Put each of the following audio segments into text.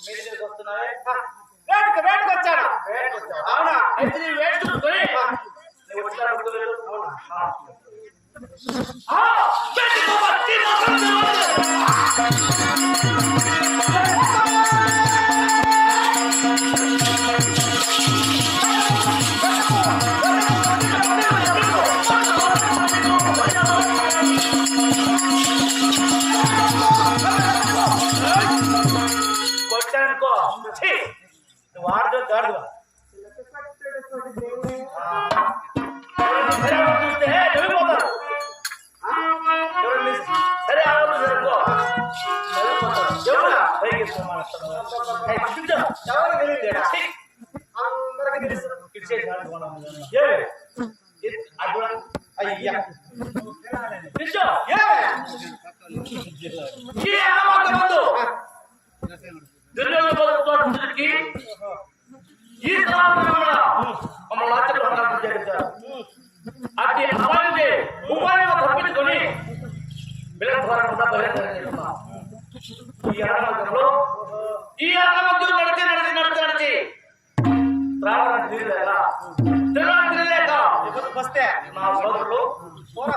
మీరు వస్తున్నారే వేటకు వచ్చాను. అవునా? అయితే నీ వేట చూసుకొని నువ్వు వచ్చిన కొట్టానుకో నువ్వు ఆడదు కాదు చూస్తే చదివిపోతారు. సరే ఆడుకో అయ్యా దుర్యోధకి ఈ మమ్మల్ని ఆచరించారు. అది అమ్మాయిని ఉపాయంగా తప్పించుకొని విలక్షణంగా బహిరంగ ఈ అన్నమద్దు నడిచి తినలేక వస్తే నా సోదరులు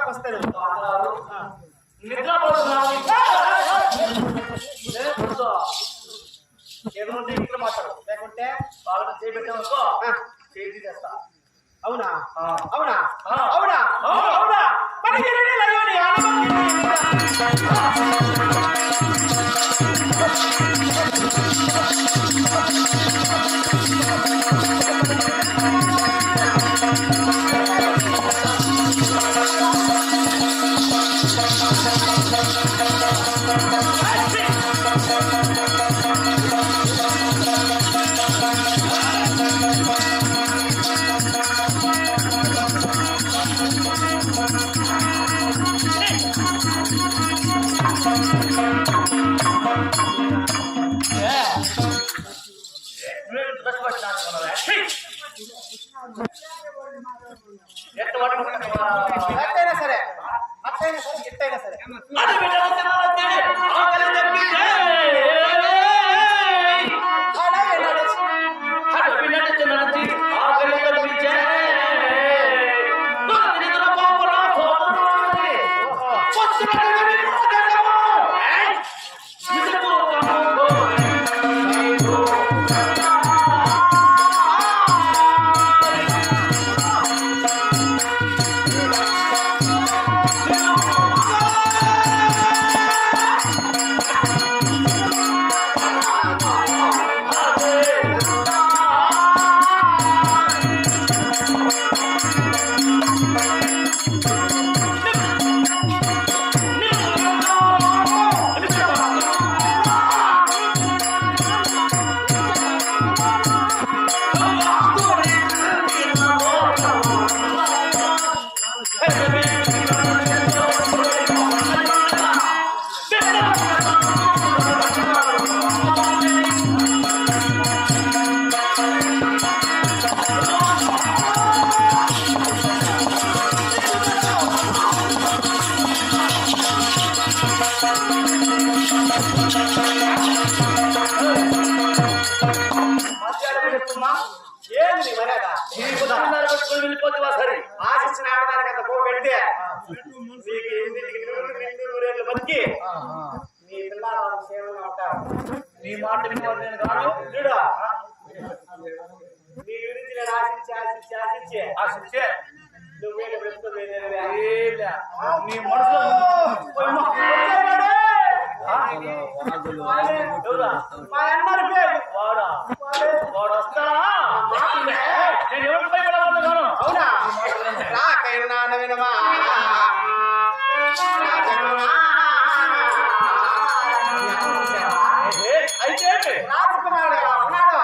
వస్తారు నిద్రపోతున్నాను. ఏమన్నా ఇంట్లో మాట్లాడు లేకుంటే వాళ్ళని చేపెట్టామనుకో చేతి చేస్తా. అవునా? అవునా? అవునా? అవునా? అట్టైనా సరే ఎట్టైనా సరే ఏంది మర్యాద వెళ్ళిపోతావా? సరే ఆశించిన ఆడదానికి అంత పో పెడితే నీకు బతికి నీ పిల్లలు సేవగా ఉంటారు. నీ మాట వినేవాడు నేను కాదు. చూడు నీ గురించి నేను ఆశించే నువ్వే బ్రతుకుతుంది నీ మనసులో మా అన్నారు పేరు వాడు వస్తాడా? నేను ఎవరికి భయపడవాళ్ళు. అవునా? నాకైనా వినమా అయితే రాజకుమారుడు ఉన్నాడు.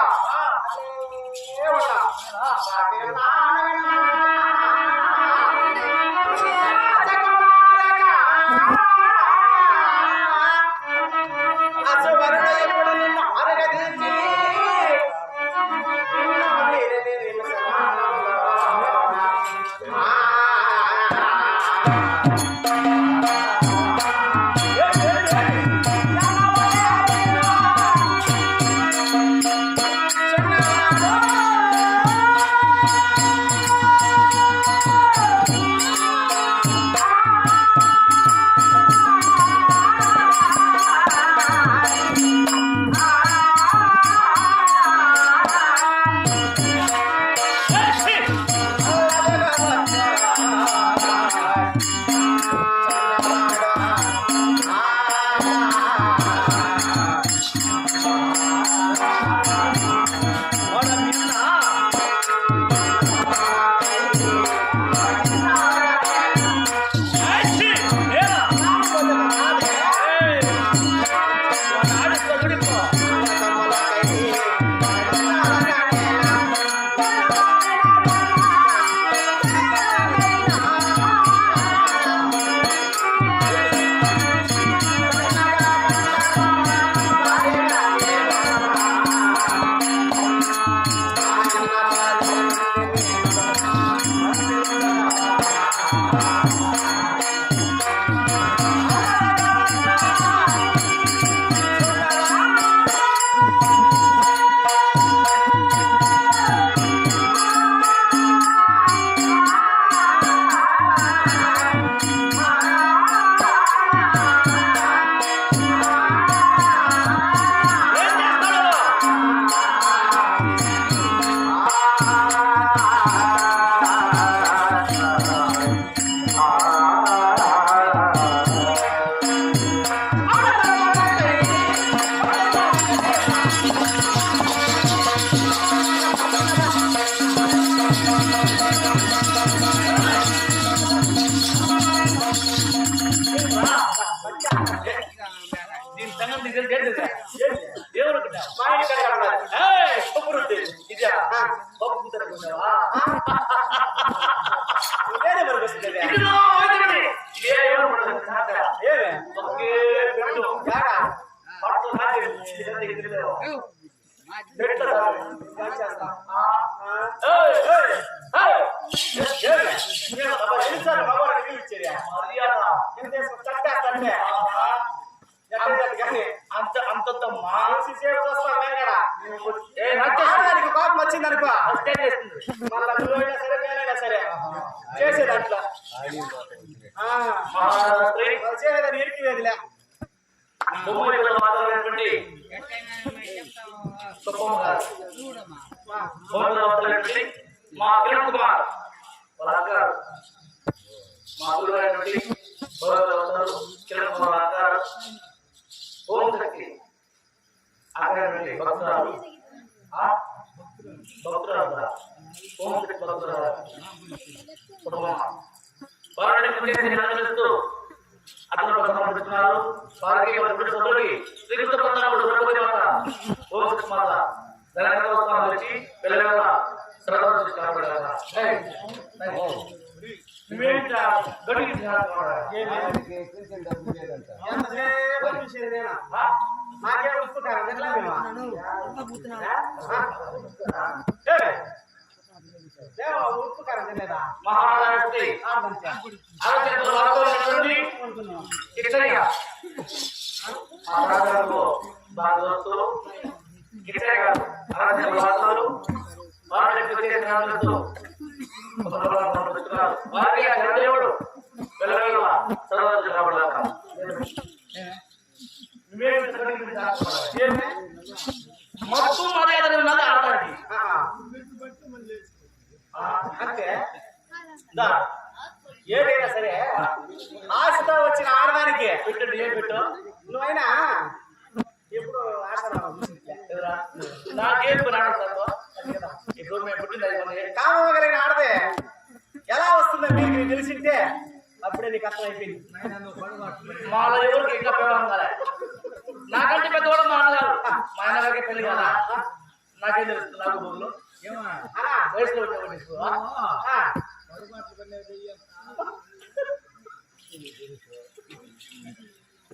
అసలు ఎప్పుడు నిన్ను అరగదీసి చేస్తా. ఏయ్, ఏయ్, ఏయ్. నేను ఎన్నిసార్లు మగవాడు నీళ్ళు ఇచ్చేది మర్యాద ఏం చేస్తావు చట్టేస్తంటే అంతమ్మా ఆడదానికి కోపం వచ్చింది అనుకో చేస్తుంది మళ్ళా నువ్వైనా సరే నేనైనా సరే చేసేది అట్లా మహారాష్ట్ర చేసేదని ఇరికి వేదిలే బొమ్మల మాట్లాడినటువంటి సుబ్బమ్మ గారు బొమ్మల మాట్లాడినటువంటి మా కిరణ్ కుమార్ వాళ్ళ అక్కగారు మా గురువు అయినటువంటి కిరణ్ కుమార్ అక్కగారు ఓం శక్తి అక్కడటువంటి భక్తురాలు భక్తురాలు ఓం శక్తి భక్తురాలు కుటుంబం వారిని నిర్వహిస్తూ అతను సమర్పిస్తున్నారు వారికి సభ్యులకి శ్రీకృష్ణ పద్మనాభుడు ద్రౌపది మాత ఓం శక్తి మాత తెలంగాణ వస్తాను వచ్చి పిల్లల శ్రద్ధ కాపాడారు నాకే వస్తున్నారు ఉప్పుకారం లేదా మహారాష్ట్ర భాగవతులు వారికి ఆ జనదేవుడు పిల్లల సర్వోదయ కాబడతారు మొత్తం మర్యాద ఉన్నది ఆడటానికి అంతే ఏదైనా సరే ఆశతో వచ్చిన ఆడదానికి పెట్టండి ఏం పెట్టు నువ్వైనా ఎప్పుడు ఆశ నాకేం రాడు ఇప్పుడు మేము పుట్టింది కామగలిగిన ఆడదే ఎలా వస్తుందో మీకు తెలిసింటే అప్పుడే నీకు అర్థం అయిపోయింది మాలో ఎవరికి ఇంకా పెళ్ళం కదా నాకంటే పెద్దవాడు మా అన్నగారు మా అన్నగారికి పెళ్లి కదా నాకేం తెలుస్తుంది నాకు ఊళ్ళో వయసులో ఉండేవాడు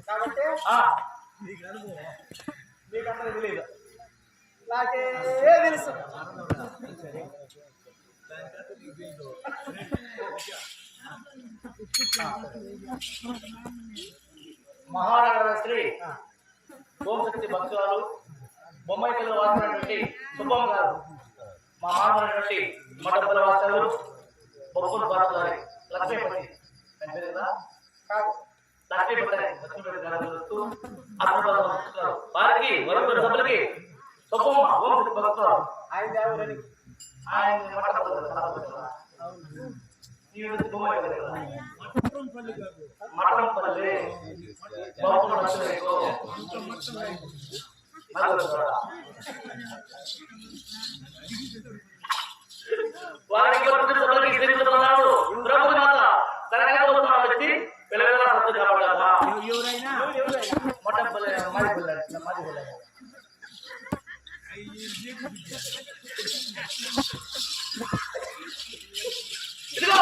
కాబట్టి మీకు అందరూ తెలియదు నాకే తెలుసు మహానగర శ్రీ ఓంశక్తి భక్తురాలు బొమ్మాయి పిల్లల వాసినటువంటి సుబ్బమ్మ గారు మా మానవులైనటువంటి మఠపల్ల వాసాలు బొప్పుల పాత్రధారి లక్ష్మీపతి కాదు లక్ష్మీపతి గారు వారికి మరొకరు సభ్యులకి సుబ్బమ్మ ఓంశక్తి భక్తురాలు ఆయన దేవుడని ఆయన మఠంపల్లి వారికి సభ్యులకి ద్రౌపది మాత తెలంగాణ వస్తున్న వ్యక్తి పిల్లల సత్తు కావాలమ్మా మఠంపల్లి మాదిపల్లి ఇదిగో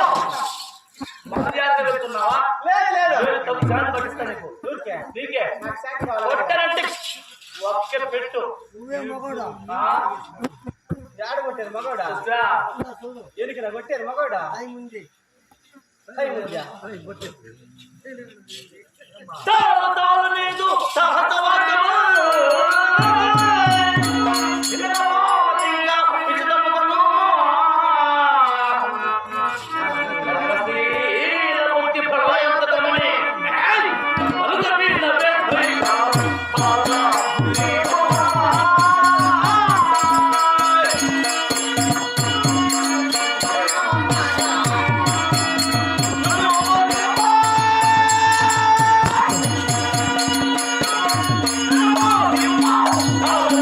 మర్యాద పెడుతున్నావా లేదు పట్టిస్తా నీకు ఊరికే నీకే నాకు శాఖ కావాలి కొట్టారంటే ఒక్క పెట్టు యాడ కొట్టేది మగోడా ఎనికినా కొట్టేది మగోడా తాళతాళు నీదు సహతవాక్యము Oh!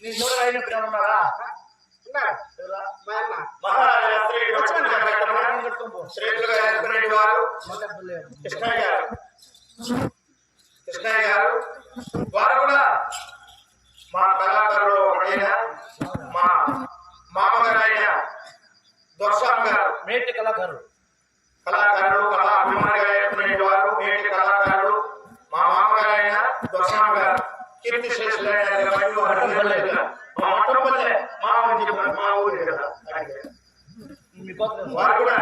నీ చూడ అయినప్పుడు ఏమన్నారా ఉన్నాడు. మా అన్న. మహారాజా శ్రీలుగా ఎత్తుకునేటి వారు కృష్ణయ్య గారు వారు కూడా మా కళాకారులు ఒకడైన మా మామగారైన దొరస్వామి గారు మేటి కళాకారుడు కళా అభిమానిగా ఎత్తుకునేటి వారు మేటి కళాకారులు మా మామగారైన దొరస్వామి గారు కీర్తి శ్రేష్ఠులైన మట్టంపల్లె మా ఊరి కదా మీ గోత్రం వారు కూడా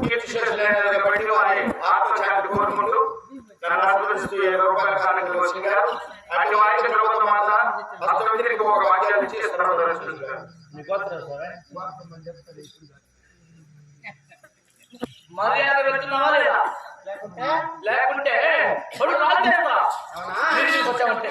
కీర్తి శ్రేష్ఠులైన బట్టి వారి ఆత్మశాంతి కోరుకుంటూ నన్ను ఆశీర్వదిస్తూ 20 రూపాయల కానుకలు వచ్చినారు. అటు వారికి ప్రభుత్వం మాత్రం హస్తమిత్రికి ఒక వాక్యాలు ఇచ్చి స్థిరపరుస్తున్నారు. మీ గోత్రం మర్యాద పెడుతున్నావా లేదా లేకుంటే ఇప్పుడు రాజేస్తా అవునా? వచ్చామంటే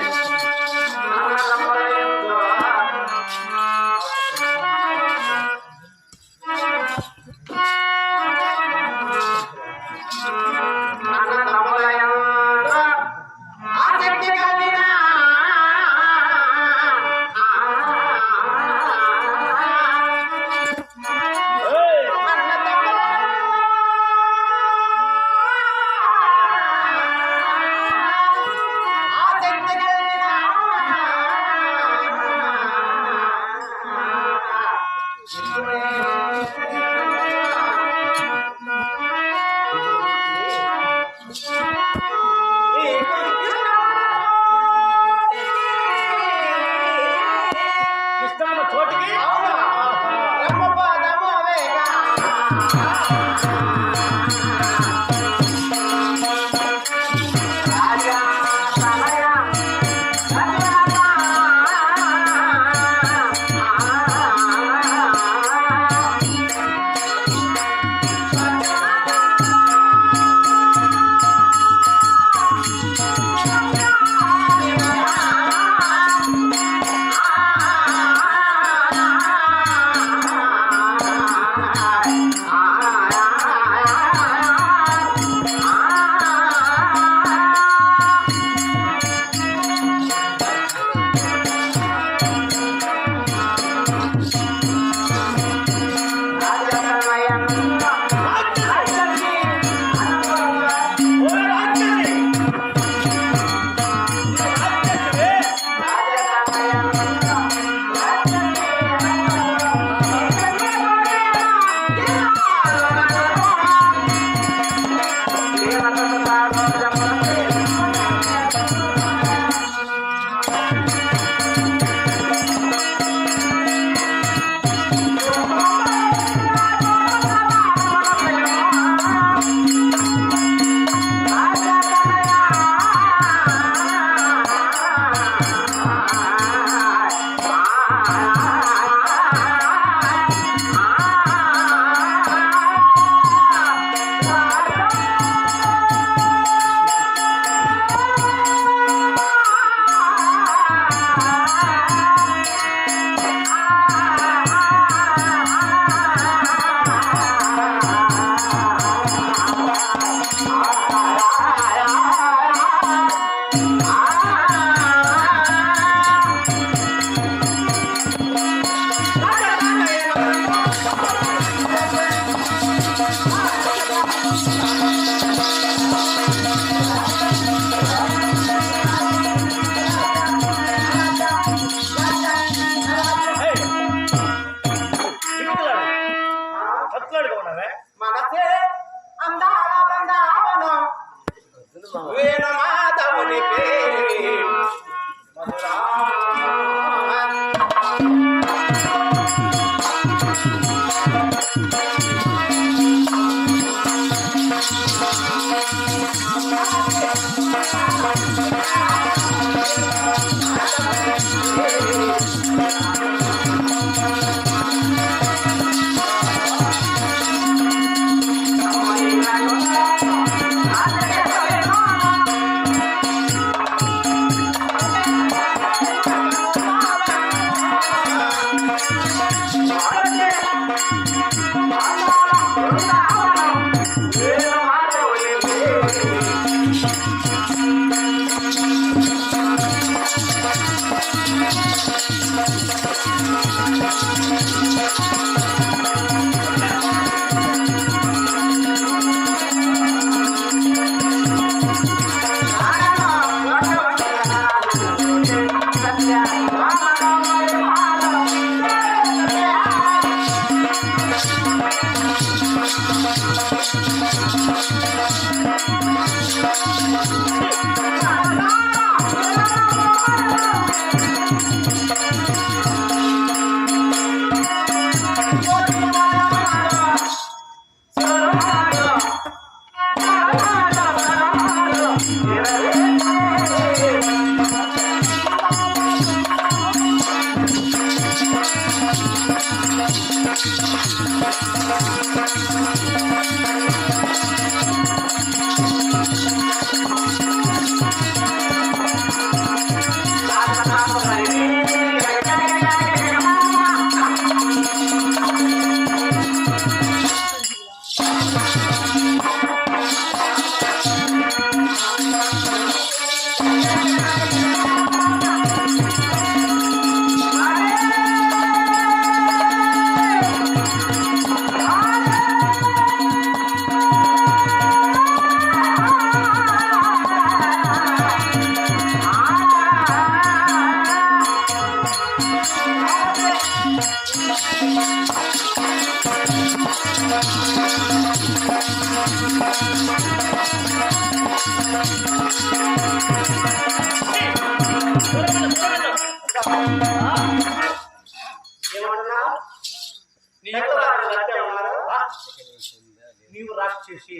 నీవు రాక్షసి.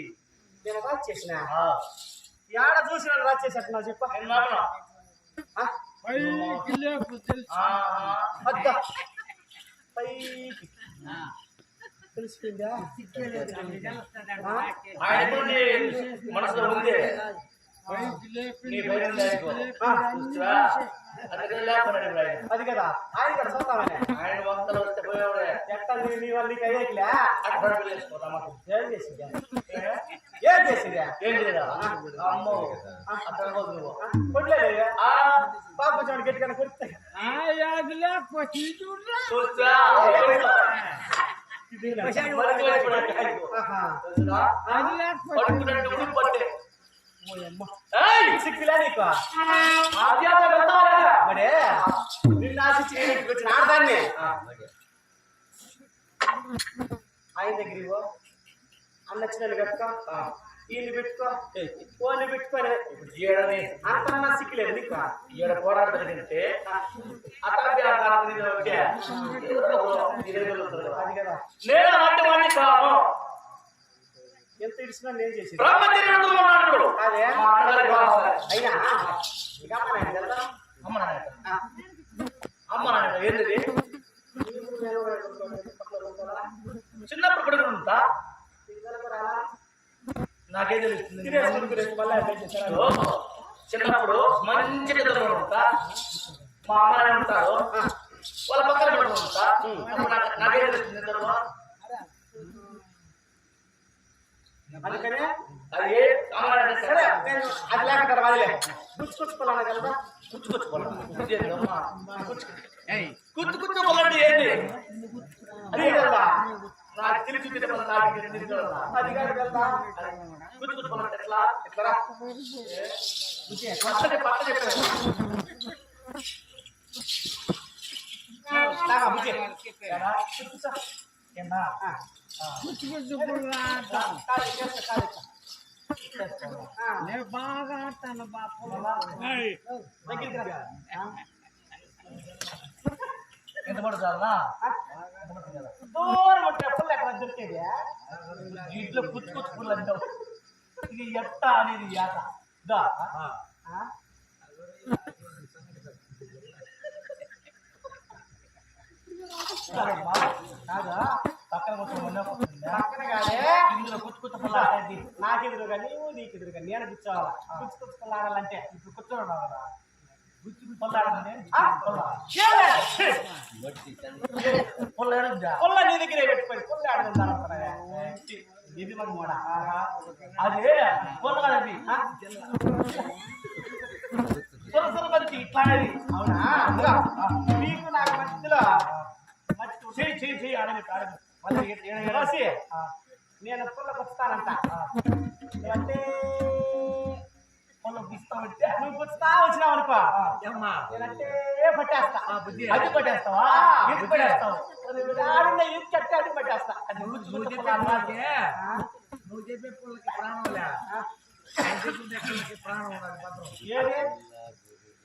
నేను రాచేసిన ఆ, ఏడ చూసిన రాచేసేట నా చెప్ప నేను మాత్రం. ఆ, అద్దా పైకి తెలిసిపోయిందా? ఆయన ఎప్పుడు నీ మనసులో ఉంది. నీ భయం లేకో. చూస్తావా? అందుకని లేకపోయినాడు ఇప్పుడు ఆయన. అది కదా ఆయన కూడా చూస్తామని ఆయన వంతలు వస్తే పోయేవాడే. ఎట్లా నీ వాళ్ళకి అయ్యేట్లే అక్కడ పెళ్లి చేసుకోరా మాకు. ఏం చేసిందా? ఏం చేసిందా? ఏం చేయరా? అమ్మో అక్కడ పోదు నువ్వు. కొట్టలేదు ఆ, పాప చూడండి గట్టిగా కొడుతాయి చూస్తా. పడుకున్నట్టు ఉడుకు పట్టే. ఏయ్! సిక్కులే నీకు ఆద్యాత వెళ్తావా? మరే నిన్ను ఆశించి నేను వచ్చిన ఆడదాన్ని ఆయన దగ్గర ఇవ్వ అన్న వచ్చిన పెట్టుకో ఈయన్ని పెట్టుకో ఓన్ని పెట్టుకోని ఇప్పుడు ఏడని అంతన్నా సిక్కులేదు నీకు ఏడ పోరాడుతుంటే అతనికి అది కదా నేను అలాంటి వాడిని కాను. ఎంత ఇచ్చినా నేను చేసి బ్రహ్మచర్యంతో ఉన్నాడు. అదే మా అన్నగారికి కావాలి. అయినా ఇక అమ్మ నాయన తెలుసా? అమ్మ నాయన అమ్మ నాయన ఏంటిది? చిన్నప్పుడు పడుకుంటా నాకేం తెలుస్తుంది? ఓహో, చిన్నప్పుడు మంచి నిద్ర ఉంటా. మా అమ్మ నాయన ఉంటారు, వాళ్ళ పక్కన పడుకుంటా. అప్పుడు నాకేం తెలుస్తుంది నిద్రలో? అందుకనే అది అమ్మ నాయన సరే నేను అది లేకుండా వాదిలే గుచ్చుకొచ్చుకోవాలన్నా కదా కుచ్చు కుచ్చు పొలండి ఏంటి? అది కదా నాకు తెలిసి అది కాదు కదా కుచ్చు కుచ్చు పొలండి ఎట్లా ఎట్లా పచ్చడి పచ్చ చెప్పాను. బుజ్జి బాగా ఆడతాను బాపు ఎంత పడుతుందా? దూరం ఉంటే పుల్ల ఎక్కడ దొరికేది ఇంట్లో కుచ్చు కుచ్చు పుల్ల అంటావు. ఇది ఎట్ట అనేది యాట దా కాదా పక్కన పక్కన కాదే ఇందులో కుచ్చు కుచ్చు పుల్ల అనేది నాకు ఎదురుగా నీవు నీకు ఎదురుగా నేను కూర్చోవాలా కూర్చుకోవాలంటే ఇప్పుడు కూర్చోన్నావు కదా. పొల్లాడండి పుల్ల నీ దగ్గరే పెట్టుకోండి పుల్ల ఆడదాం ఇది మన మోడ అదే పొల్ల కదండి బంతి ఇట్లానేది అవునా మీకు నాకు మధ్యలో చెయ్యి ఆడని మళ్ళీ రాసి నేను పొలకు వస్తానంట అంటే పొలం ఇస్తామంటే నువ్వు పుచ్చుతా వచ్చినావు అనుకో నేనంటే పట్టేస్తా అది పట్టేస్తావా ఇది పట్టేస్తావు ఆడున్న ఇది కట్టి అడ్డు పట్టేస్తా అది నువ్వు చెప్పే పొలకి ప్రాణం ఏది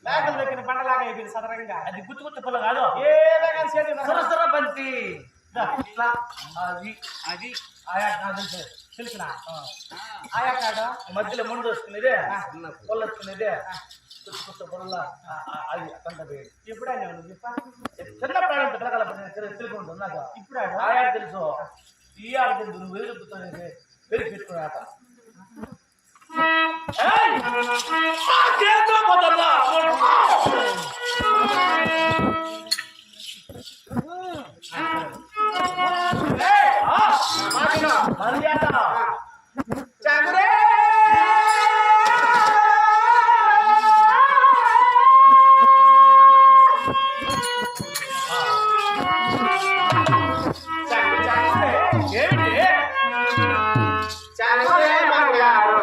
మేకలు దొక్కిన పండలాగా అయిపోయింది సదరంగా అది గుర్తు పొల కాదు ఏదో కానీ చేతి సరసర బంతి ఇట్లా అది ఆయా కాదు తెలుసునా ఆయా కాడ మధ్యలో ముందు వస్తున్నదే పొల్ల వస్తున్నదే పుచ్చు పొల్ల అది పంట ఎప్పుడే చిన్న ప్రాణం పిల్లకాల తెలుసుకుంటుంది నాకు ఇప్పుడు ఆయా తెలుసు ఈ ఆడ తెలుసు నువ్వు ఎదుగుతుంది పెరిగి పెట్టుకున్నాక మర్యాద చంద్రే ఏమిటి చంద్రే బంగారు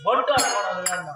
బొట్టు అనుకోవడం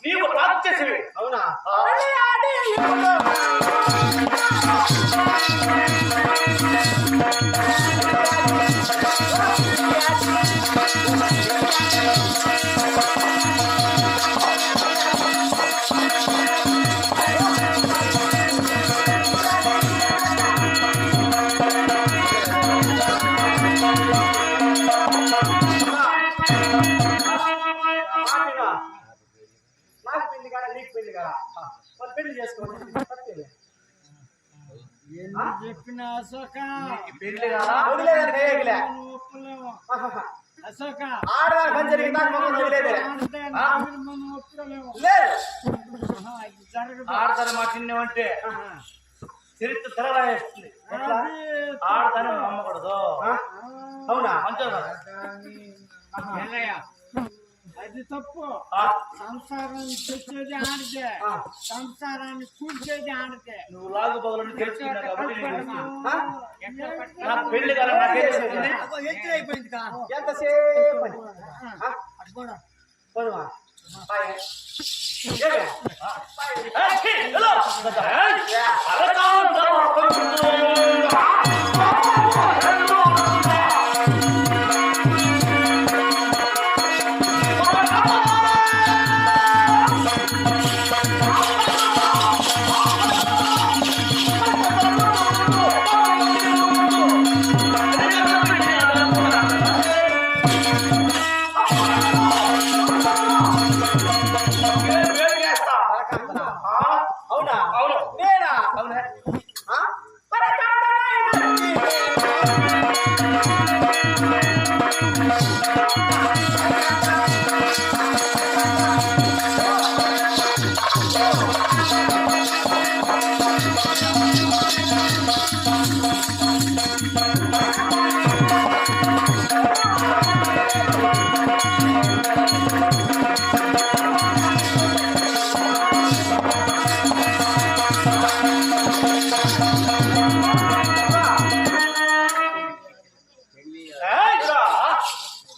నీవు రాక్షసివి. అవునా? నాకు పెళ్లి కాదా, నీకు పెళ్లి కాదా? మరి పెళ్లి చేసుకోండి. చెప్పిన అశోక పెళ్లి కాదా? వదిలేదని కయ్యగిలే. అశోక ఆడదాని పని జరిగిన దాకా మమ్మల్ని వదిలేదే మనం ఒప్పుకోలేము. లేదు. ఇది జరగదు. ఆడతాను మా చిన్నవంటే చరిత్ర తెరవేస్తుంది. ఆడతాను నమ్మకూడదు. అవునా? మంచిది కదా? ఎల్లయ్య, అది తప్పు. ఆ, సంసారం తెచ్చేది ఆడితే, సంసారాన్ని కూర్చేది ఆడితే. నువ్వు లాగు పగలని తెలుసుకున్నావు కాబట్టి నేను తెలుసుకున్నాను. ఎక్కడ పట్టినా నాకు పెళ్లి కదా నాకేం తెలుస్తుంది? ఎంతసేపు అని? అడ్డుకోడా. పోదుమా? బాయ్. ఏమే? ఏయ్, ఛీ, హలో. ఏయ్, అరకాంతర అవునా? అవును. నేనా? అవునా? ఆ?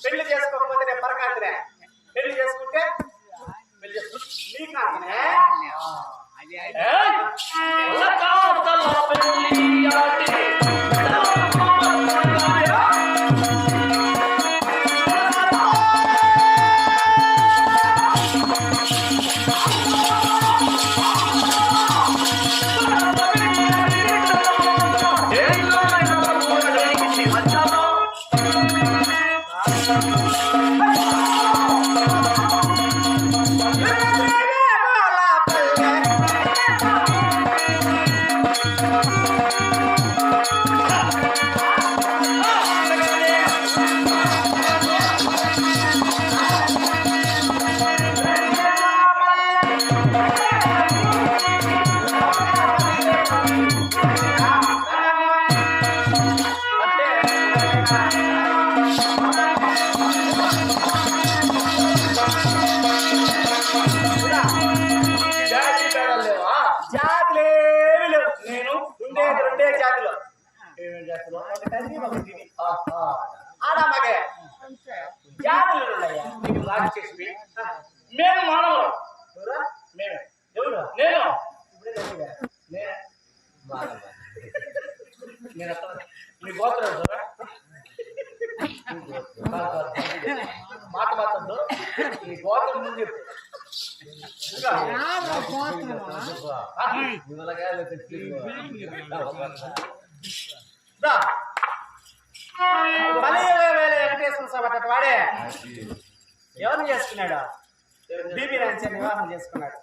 పెళ్లి చేసుకోకపోతే నేను పరకాంతినే. పెళ్లి చేసుకుంటే పెళ్లి చేసుకుంటే నీకు నాకనే. ఏయ్, అరకాంతర పెళ్లి ఆడి జాతి పేడలు లేవా? జాతులేవి లేవు. నేను ఉండేది రెండే జాతులు. ఏమేం జాతులు? ఒకటి ఒకటి ఆహా. ఆడ మగే జాతులు ఉన్నాయా? నీకు రాక్షసివి. మేము మానవులు. ఎవరా? మేమే. ఎవరు? నేను ఇప్పుడే తెలియదా? నేనే. నేను అక్కడ నీ గోత్రం ఎవరు? మాట మాట్లాడు. నీ గోత్రం ముందు చెప్పు. యాభై పోతున్నావా? దా. కలియుగ వేళ వెంకటేశ్వర స్వామి అట్టటి వాడే ఎవరిని చేసుకున్నాడు? బీబీ రాంచే వివాహం చేసుకున్నాడు.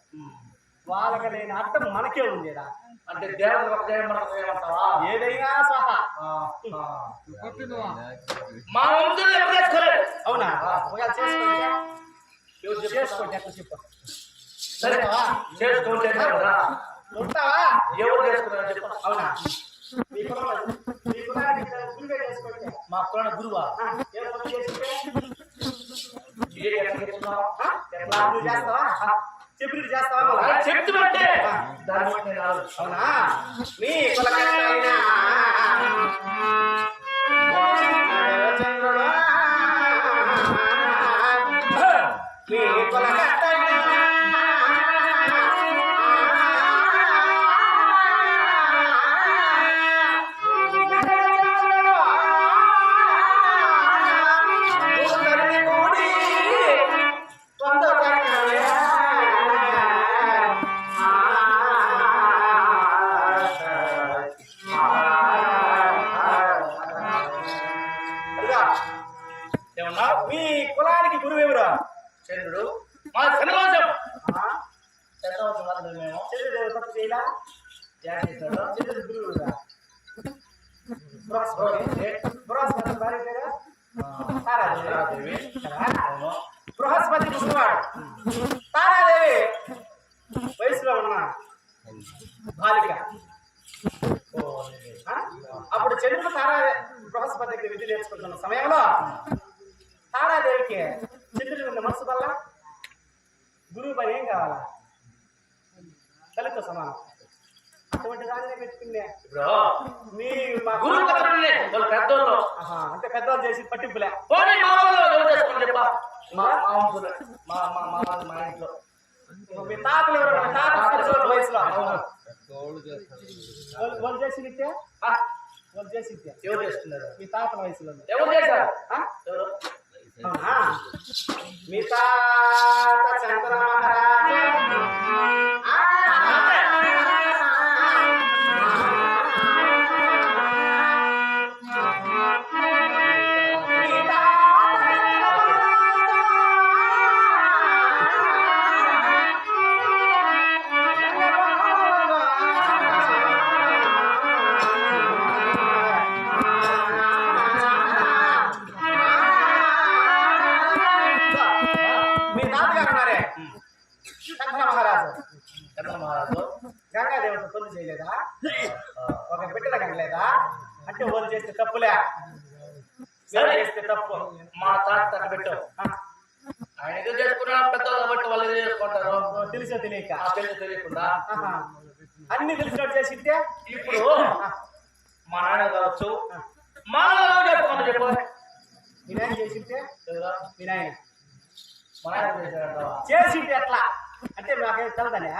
వాళ్ళకి లేని అర్థం మనకే ఉండేదా? అంటే దేవుడు ఒక దేవుడు మనకు ఏమంటావా? ఏదైనా సహా. మా వంతులు ఎవరు చేసుకోలేదు. అవునా? ఒకవేళ చేసుకుంటే చేసుకోండి ఎట్లా చెప్పు. సరే చేసుకుంటే కదా ఉంటావా? ఎవరు చేసుకున్నారు చెప్పు. అవునా? మీ కులానికి గురువే చేసుకోండి. మా కులాన గురువా? ఏ పని చేసుకుంటే ఎట్లా చెప్తున్నావు? ఎట్లా నువ్వు చేస్తావా? చెప్పినట్టు చేస్తావా? చెప్తున్నట్టే దాని బట్టి నేను ఆలోచిస్తాను. అవునా? మీ కులకట్టైనా చంద్రుడా, మీ కులకట్టైనా ఏమన్నా మీ కులానికి గురువెవరు? చంద్రుడు మా శనివాసం శతవసం మాత్రమే మేము చంద్రుడు తప్పు చేయలా? ఏం చేస్తాడు? చంద్రుడు గురువురా? బృహస్పతి భార్య పేరు తారాదేవి. అవును. బృహస్పతి ముసలివాడు, తారాదేవి వయసులో ఉన్న బాలిక. అప్పుడు చంద్రుడు బృహస్పతి దగ్గర విద్య నేర్చుకుంటున్న సమయంలో తారాదేవికి చంద్రుడి ఉన్న మనసు వల్ల గురువు పని ఏం కావాలా? తల్లితో సమానం. అటువంటి దానినే పెట్టుకుందే. ఇప్పుడు మీ మా గురువు కథలే వాళ్ళు పెద్దోళ్ళు. అంటే పెద్దవాళ్ళు చేసి పట్టింపులే. పోనీ మా వాళ్ళు ఎవరు చేసుకోండి చెప్పా. మా వంతులు మా ఇంట్లో మీ తాతలు ఎవరు? తాత వయసులో వాళ్ళు చేసి ఇట్టే వాళ్ళు చేసి ఇట్టే ఎవరు చేస్తున్నారు? మీ తాతల వయసులో ఎవరు చేశారు? ఎవరు? అవునా? మీ తాత చంద్రమహారాజు మీ తాతగారు ఉన్నారే చంద్ర మహారాజు. చంద్ర మహారాజు గంగాదేవత పనులు చేయలేదా? ఒక బిడ్డల కనలేదా? అంటే వాళ్ళు చేస్తే తప్పులే. సరే. చేస్తే తప్పు. మా తాత తన పెట్టు. ఆయన ఏదో చేసుకున్నా పెద్దలు కాబట్టి వాళ్ళు ఏదో చేసుకుంటారు. తెలిసో తెలియక ఆ పెళ్లి తెలియకుండా అన్ని తెలిసినట్టు చేసింటే ఇప్పుడు మా నాన్న కావచ్చు మా నాన్న చేసుకోమని చెప్పాలి. మీ నాయన చేసింటే మీ నాయన మా నాన్న చేశాడంటావా? చేసింటే ఎట్లా అంటే నాకేం తెలదనే.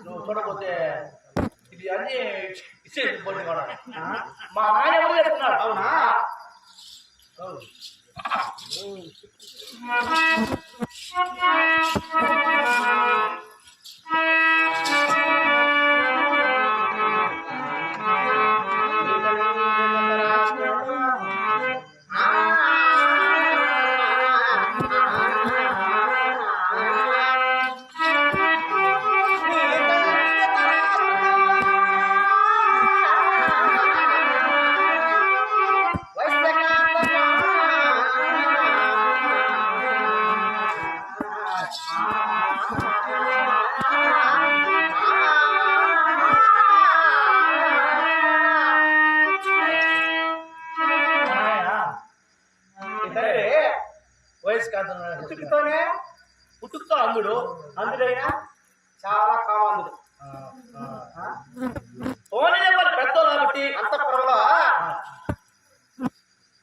నువ్వు చూడకపోతే ఇది అన్ని ఇచ్చేది పోటీ కూడా. మా నాన్న ఎవరు చేసుకున్నాడు? అవునా? వయసు కాదు పుట్టుకతోనే పుట్టుకతో అందుడు అందుడైనా చాలా కావాలందుడు. పోనీ వాళ్ళు పెద్దోళ్ళు కాబట్టి అంతఃపురంలో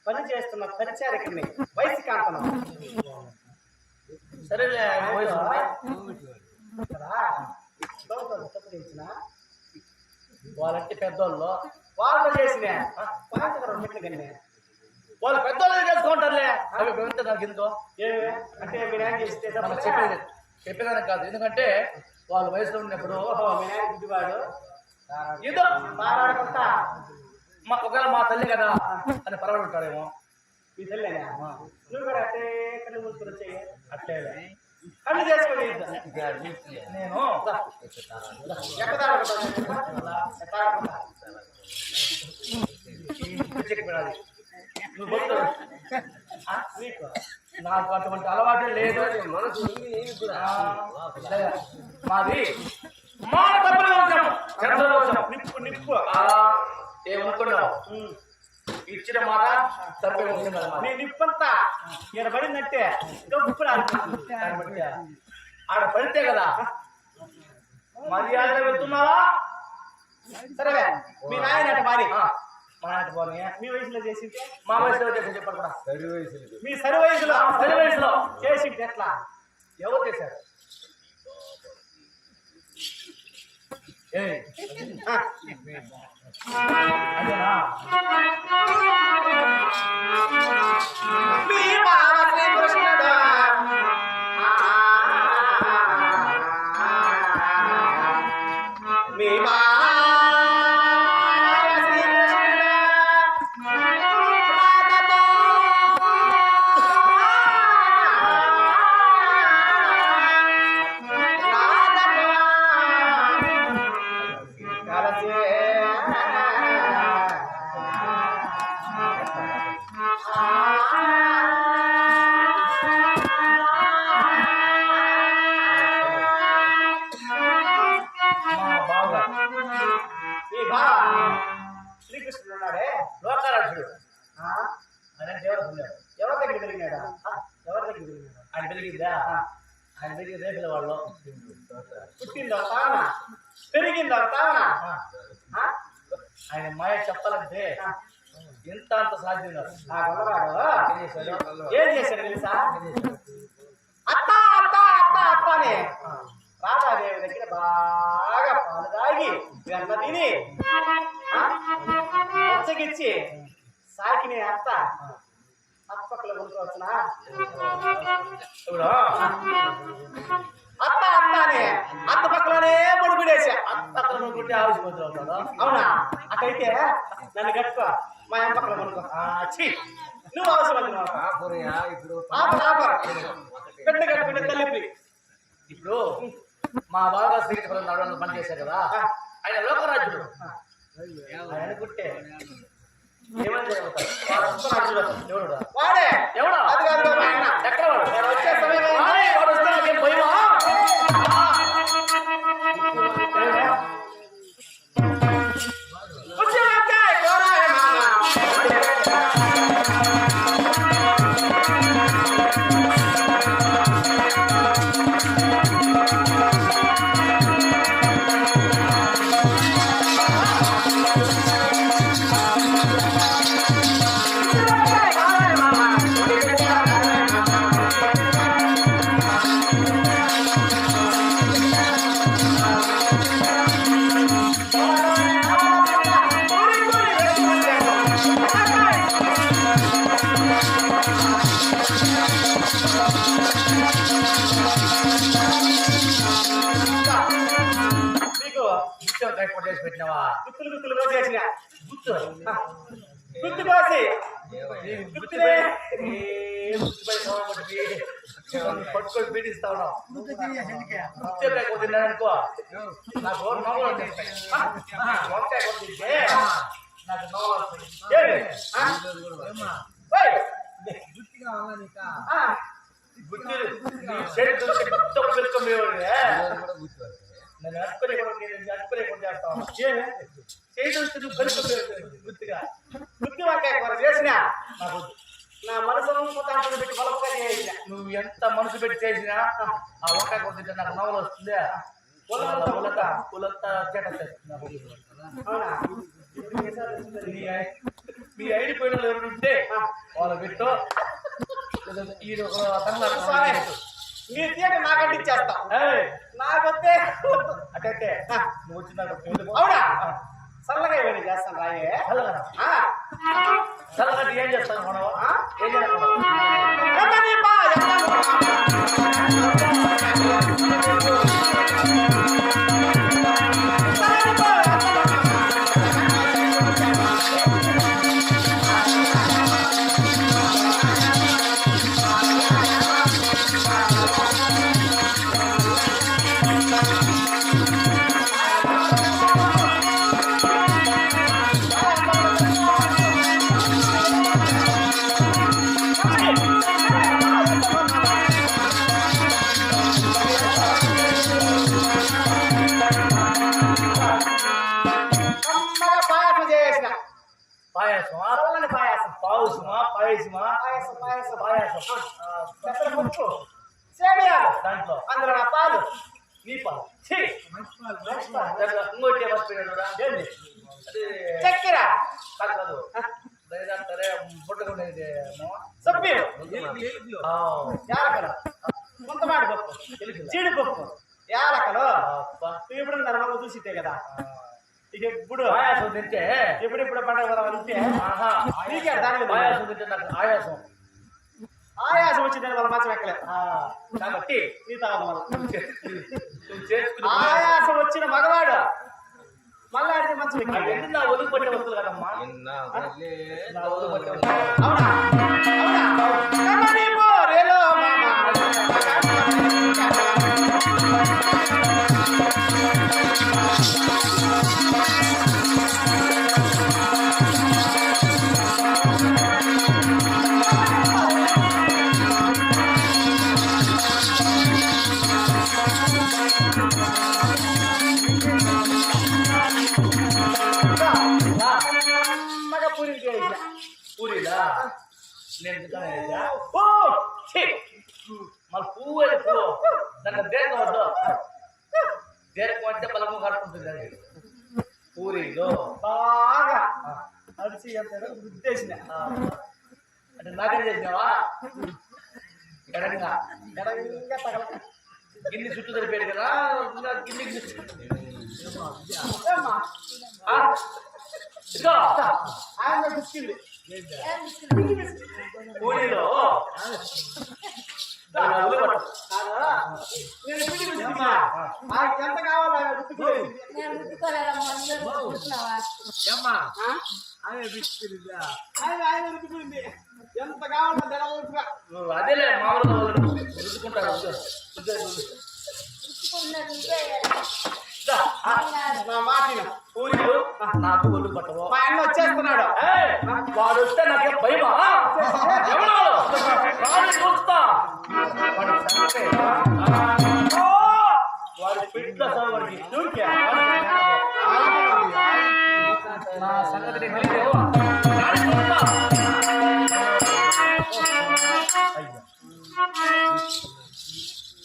పని చేస్తున్న పరిచారకుడిని వయసు కాంతను సరేలే ఆయన వయసు ఉంది. తప్పు చేసిన వాళ్ళంటే పెద్దోళ్ళు వాళ్ళు చేసిన మెట్లు కన్నా వాళ్ళు పెద్దోళ్ళు చేసుకుంటారులే. అవి ఎంత నాకు ఎందుకో ఏమే అంటే మీరు ఏం చేస్తే మనం చెప్పేదానికి కాదు. ఎందుకంటే వాళ్ళ వయసులో ఉన్నప్పుడు మీ నాయన గుడ్డివాడు ఏదో మాట్లాడుకుంటా ఒకవేళ మా తల్లి కదా అని పరవాడు ఉంటాడేమో. మీ తెల్లేనా నువ్వు కూడా అట్టే కళ్ళు మూసుకుని వచ్చేయి అట్లే కళ్ళు చేసుకొని నేను నువ్వు బొట్టు. నాకు అటువంటి అలవాటు లేదు. మాది నిప్పు నిప్పు ఏమనుకున్నావు? ఇచ్చిన మాట తప్పే ఉంటుంది కదా. నీ నిప్పంతా ఈయన పడిందంటే ఇప్పుడు ఆడ పడితే కదా మర్యాద వెళ్తున్నావా? సరే మీ నాయన అట్ట మారి మా నాటి పోనీ మీ వయసులో చేసింటే మా వయసులో చేసి చెప్పారు కూడా. మీ సరి వయసులో సరి వయసులో చేసింటే ఎట్లా ఎవరు చేశారు? అదేనా? మీ బావ శ్రీకృష్ణుడు మీ బావ శ్రీకృష్ణుడు ఉన్నాడే లోకారాజుడు అనే దేవుడు ఉన్నాడు. ఎవరి దగ్గర పెరిగినాడా ఎవరి దగ్గర పెరిగినాడు ఆయన పెరిగిందా? ఆయన పెరిగి రేపుల వాళ్ళు పుట్టిందో తావన పెరిగిందో తావన ఆయన మాయ చెప్పాలంటే ఎంత అంత సాధ్యం కాదు. నా గొల్లవాడు ఏం చేశాడు తెలుసా? అత్త అత్త అత్త అత్త అని రాధాదేవి దగ్గర బాగా పాలు తాగి వెన్న తిని వచ్చగిచ్చి సాకిని అత్త అప్పక్కల కొనుక్కోవచ్చునా ఇప్పుడు అత్త అత్త అని అత్త పక్కలోనే ముడిపిడేసా. అక్కడ కొట్టి ఆవిసిపోతూ ఉంటాడు. అవునా? అక్కడైతే నన్ను కట్టుకో మా అమ్మ పక్కన కొనుక్కో. ఛీ! నువ్వు అవసరం పెట్టు కట్టుకుంటే తల్లి ఇప్పుడు మా బాగా శ్రీకృష్ణ నడవడం పని చేశారు కదా, ఆయన లోకరాజుడు. ఆయన అనుకుంటే ఏమని చెబుతారు? ఎవడు వాడే ఎవడా? అది కాదు మా ఆయన. ఎక్కడ వాడు? వాడు వచ్చే సమయం వాడు వస్తే నాకేం భయమా? పెట్టినావా? గుత్తులు గుత్తులు కోసేసిన గుర్తు గుత్తి కోసి గుత్తినే పట్టుకొని పీడిస్తా ఉన్నావు. గుర్తే లేకపోతే అనుకో నాకు నవ్వులు వచ్చేస్తాయి. వంకాయ కొట్టింటే నాకు నవ్వులు వస్తాయి. గుర్తులు పెట్టుకుని నేను అట్టుకునే చేస్తాను. గుర్తుగా గుత్తి వంకాయ కూర చేసిన నాకు నా మనసును మొత్తాన్ని పెట్టి బలపగా చేసిన. నువ్వు ఎంత మనసు పెట్టి చేసినా ఆ వంకాయ కొట్టింటే నాకు నవ్వులు వస్తుంది. పులంతా అవునా? మీ ఐడి పోయిన వాళ్ళు ఎవరు ఉంటే వాళ్ళు పెట్టు. నీ తీయట నాకు ఇచ్చేస్తా. నాకొస్తే అట్టయితే నువ్వు వచ్చిన అవునా? చల్లగా ఏమైనా చేస్తాను రాయే. చల్లగా ఏం చేస్తాను మనం? ఏం చేస్తాను? పాయసం పాయసం పాయసం పెసరపప్పు సేమియాలు దాంట్లో అందులో నా పాలు నీ పాలు ఛీ! ఇంకోటి మర్చిపోయాడు ఏంది అది చక్కెర కాదు కాదు లేదంటారే పుట్టుకునేది సభ్యులు ఆ, యాలకలు ముంతమాడి పప్పు జీడిపప్పు యాలకలు అబ్బా. ఇప్పుడు నర్మలు చూసితే కదా ఇక ఇప్పుడు పాయాసం తింటే ఎప్పుడిప్పుడు పండుగ కదా అంతే ఆహా, నీకే దాని మీద పాయాసం తింటే నాకు ఆయాసం ఆయాసం వచ్చిందని వాళ్ళ మంచం ఎక్కలే ఆ, కాబట్టి నీ తాగదు మళ్ళా నువ్వు చేసుకుని ఆయాసం వచ్చిన మగవాడు మళ్ళా ఆడితే మంచం ఎక్కాలి. అవన్నీ నా ఒదుగు పట్టే వస్తువులు కదమ్మా నా ఒదుగు పట్టే వస్తువులు. అవునా అవునా కమ్మని పోరేలో మగ పూరి చేసా పూరీలా నేను తింటాను ఓ ఛీ! మరి పువ్వు అది పువ్వు దానికి దేకం వద్దు దేకం అంటే బలము కట్టుకుంటుంది అది పూరీలో బాగా అడిచి ఎంత ఉద్దేశిన ఆ, అంటే నాకనే చేసినావా ఎడంగా గడంగా తగల గిన్నె చుట్టూ సరిపోయాడు కదా ఇంకా గిన్నె ఏమ్మా ఆ, ఇదిగో ఆయన పిచ్చింది పూరీలో ఉల్లిపట్టు కాదా? నేను పిచ్చి పిచ్చిమ్మా. నాకు ఎంత కావాలో ఆయన గుర్తుకులేదు. ఆయన రుద్దుకుంది. ఎంత కావాలో తెలవచ్చుగా. నువ్వు అదేలే మామూలుగా రుద్దుకుంటారు నా మాటిన పూరీలు నాకు ఒళ్ళు పట్టవు మా ఆయన వచ్చేస్తున్నాడు. ఏయ్, వాడు వస్తే నాకేం భయమా ఎవడు రాని చూస్తా వాడి సంగతి. ఆ, వాడి పిట్ల వాడికి దూరికా నా సంగతి నీకు తెలియదు